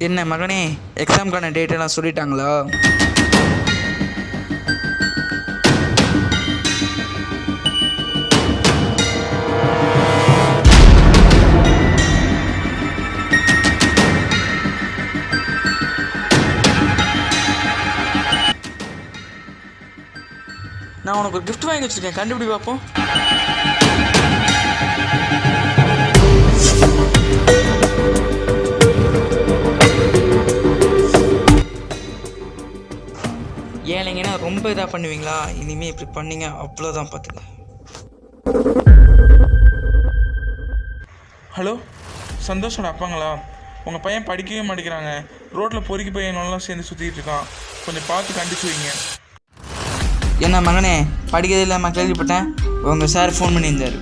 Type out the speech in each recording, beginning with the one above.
என்ன மகனே, எக்ஸாமுக்கான டேட்டெல்லாம் சொல்லிட்டாங்களா? நான் உனக்கு ஒரு கிஃப்ட் வாங்கி வச்சுருக்கேன், கண்டுபிடி பார்ப்போம். ஏழைங்கன்னா ரொம்ப இதாக பண்ணுவீங்களா? இனிமேல் இப்படி பண்ணீங்க அவ்வளோதான், பார்த்துங்க. ஹலோ, சந்தோஷோட அப்பாங்களா? உங்கள் பையன் படிக்கவே மாட்டேங்கிறாங்க. ரோட்டில் பொறுக்கி பையனெல்லாம் சேர்ந்து சுற்றிட்டு இருக்கான். கொஞ்சம் பார்த்து கண்டிச்சு வைங்க. என்ன மகனே, படிக்கிறது இல்லாமல் கேள்விப்பட்டேன். உங்கள் சார் ஃபோன் பண்ணியிருந்தார்.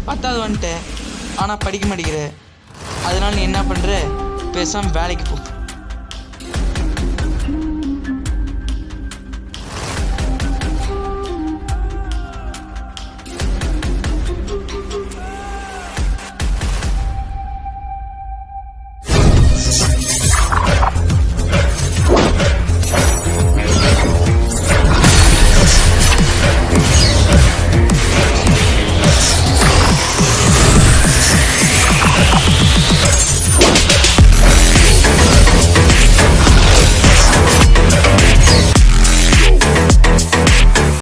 பத்தாவது வந்துட்டேன், ஆனால் படிக்க மாட்டேங்கிற. அதனால நீ என்ன பண்ணுற? பேசாமல் வேலைக்கு போ.